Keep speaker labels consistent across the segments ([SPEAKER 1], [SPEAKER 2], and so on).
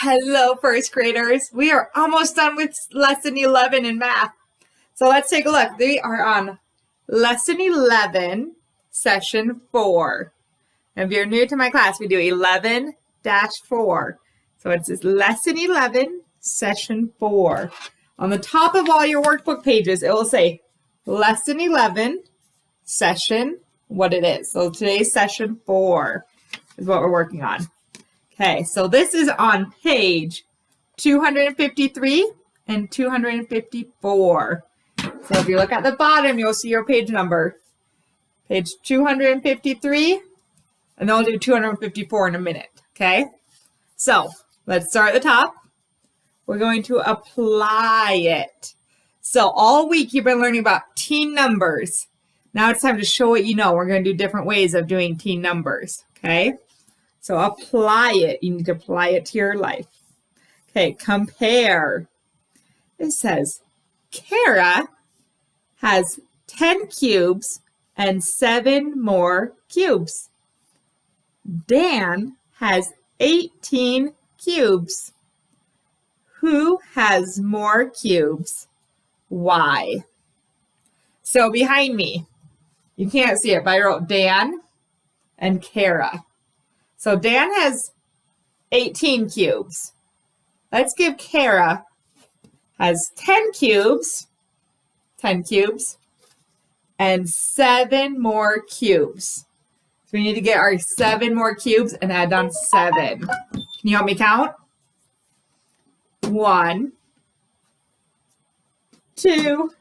[SPEAKER 1] Hello, first graders. We are almost done with lesson 11 in math. So let's take a look. We are on lesson 11, session 4. And if you're new to my class, we do 11-4. So it's lesson 11, session 4. On the top of all your workbook pages, it will say lesson 11, session, what it is. So today's session 4 is what we're working on. Okay, so this is on page 253 and 254. So if you look at the bottom, you'll see your page number. Page 253, and then we'll do 254 in a minute, okay? So let's start at the top. We're going to apply it. So all week you've been learning about teen numbers. Now it's time to show what you know. We're going to do different ways of doing teen numbers, okay? So apply it. You need to apply it to your life. Okay, compare. It says, Kara has 10 cubes and 7 more cubes. Dan has 18 cubes. Who has more cubes? Why? So behind me, you can't see it, but I wrote Dan and Kara. So Dan has 18 cubes. Let's give Kara has 10 cubes, and 7 more cubes. So we need to get our 7 more cubes and add on 7. Can you help me count? 1, 2,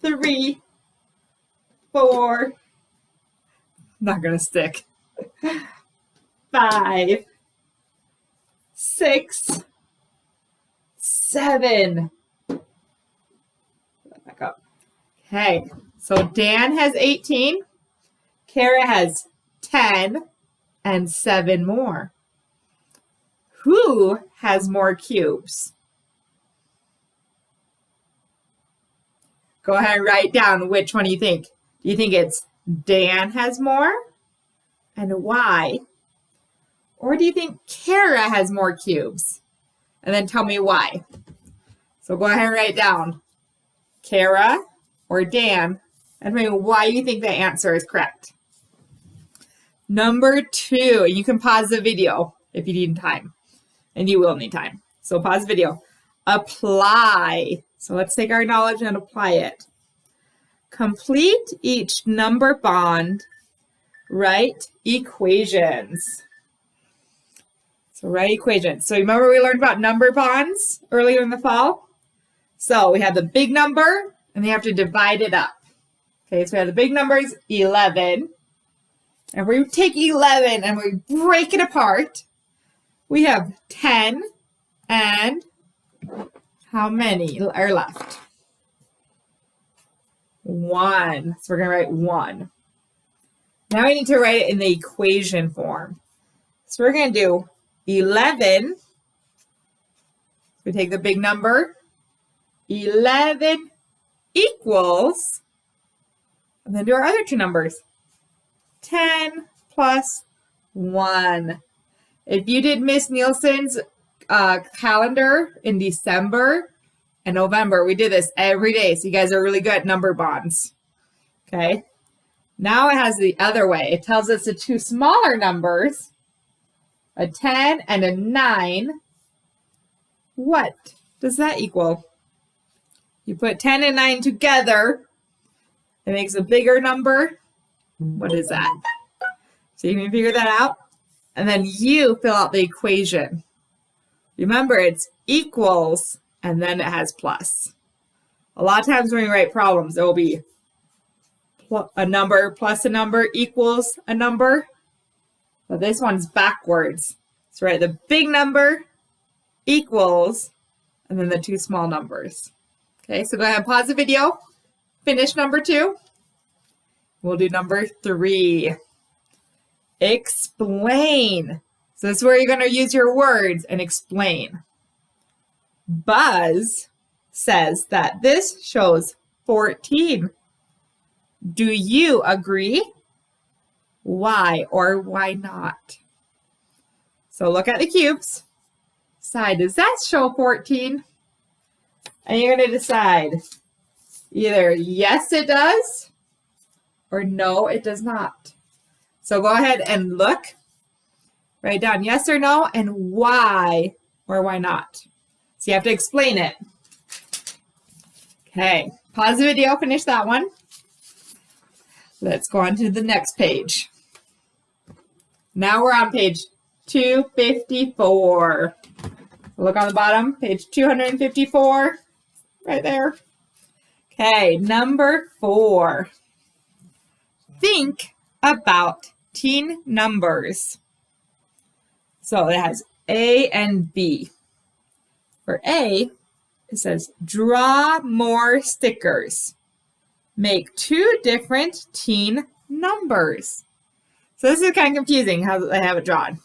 [SPEAKER 1] 3, 4. Not gonna stick. 5, 6, 7. Back up. Okay, so Dan has 18, Kara has 10, and 7 more. Who has more cubes? Go ahead and write down which one you think. Do you think it's Dan has more? And why? Or do you think Kara has more cubes? And then tell me why. So go ahead and write down Kara or Dan, and tell me why you think the answer is correct. Number 2, you can pause the video if you need time, and you will need time. So pause the video. Apply. So let's take our knowledge and apply it. Complete each number bond. Write equations. So write equations. So remember we learned about number bonds earlier in the fall? So we have the big number, and we have to divide it up. Okay, so we have the big numbers, 11. And we take 11 and we break it apart. We have 10, and how many are left? 1. So we're going to write 1. Now we need to write it in the equation form. So we're going to do 11. We take the big number. 11 equals, and then do our other two numbers. 10 plus 1. If you did Miss Nielsen's calendar in December and November, we did this every day. So you guys are really good at number bonds. Okay. Now it has the other way. It tells us the two smaller numbers, a 10 and a 9. What does that equal? You put 10 and 9 together, it makes a bigger number. What is that? So you can figure that out. And then you fill out the equation. Remember, it's equals, and then it has plus. A lot of times when we write problems, it will be a number plus a number equals a number. But this one's backwards. So write the big number equals, and then the two small numbers. Okay, so go ahead and pause the video. Finish number 2. We'll do number 3. Explain. So this is where you're going to use your words and explain. Buzz says that this shows 14. Do you agree? Why or why not? So look at the cubes. decide, does that show 14? And you're going to decide either yes, it does, or no, it does not. So go ahead and look. Write down yes or no, and why or why not. So you have to explain it. Okay, pause the video, finish that one. Let's go on to the next page. Now we're on page 254. Look on the bottom, page 254, right there. Okay, number 4. Think about teen numbers. So it has A and B. For A, it says, draw more stickers. Make 2 different teen numbers. So this is kind of confusing how I have it drawn.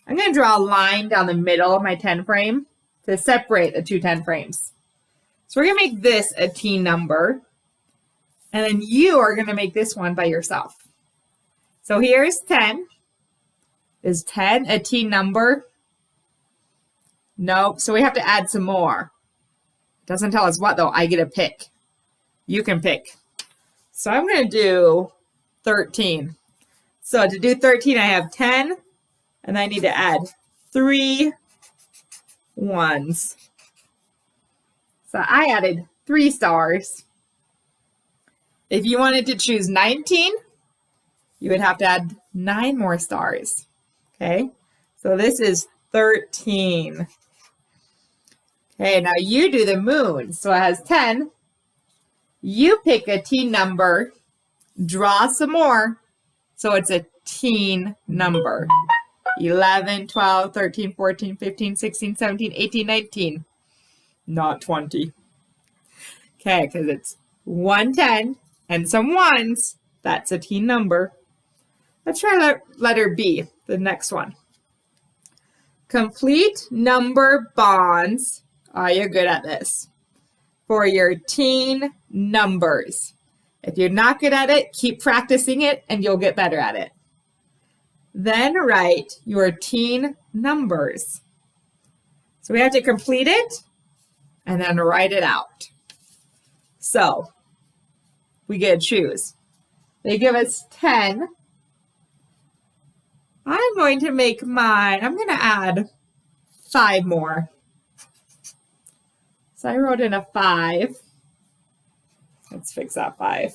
[SPEAKER 1] I'm going to draw a line down the middle of my 10 frame to separate the 2 10 frames. So we're going to make this a teen number. And then you are going to make this one by yourself. So here's 10. Is 10 a teen number? Nope. So we have to add some more. It doesn't tell us what, though. I get to pick. You can pick. So I'm going to do 13. So to do 13, I have 10, and I need to add 3 ones. So I added 3 stars. If you wanted to choose 19, you would have to add 9 more stars. Okay, so this is 13. Okay, now you do the moon. So it has 10. You pick a teen number, draw some more, so it's a teen number. 11, 12, 13, 14, 15, 16, 17, 18, 19. Not 20. Okay, because it's 110 and some ones. That's a teen number. Let's try letter B, the next one. Complete number bonds. Oh, you're good at this. For your teen numbers. If you're not good at it, keep practicing it and you'll get better at it. Then write your teen numbers. So we have to complete it and then write it out. So we get to choose. They give us 10. I'm going to make mine, I'm going to add 5 more. So I wrote in a 5. Let's fix that 5.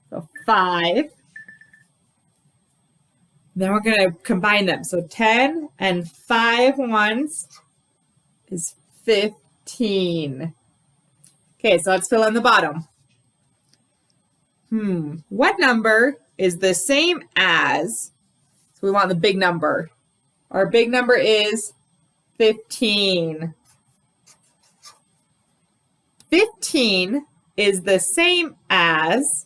[SPEAKER 1] So 5. Then we're going to combine them. So 10 and 5 ones is 15. Okay, so let's fill in the bottom. What number is the same as, so we want the big number. Our big number is 15. 15 is the same as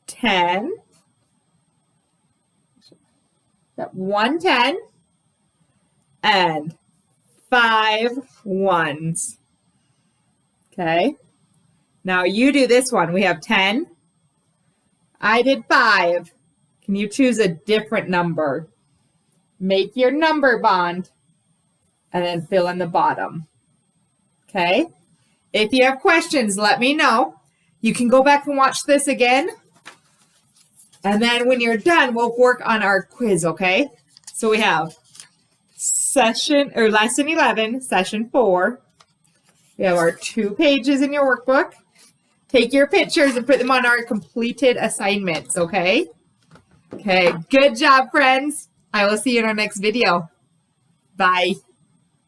[SPEAKER 1] 10. 110 and 5 ones. Okay. Now you do this one. We have 10. I did 5. Can you choose a different number? Make your number bond and then fill in the bottom. Okay. If you have questions, let me know. You can go back and watch this again. And then when you're done, we'll work on our quiz, okay? So we have lesson 11, session 4. We have our 2 pages in your workbook. Take your pictures and put them on our completed assignments, okay? Okay, good job, friends. I will see you in our next video. Bye.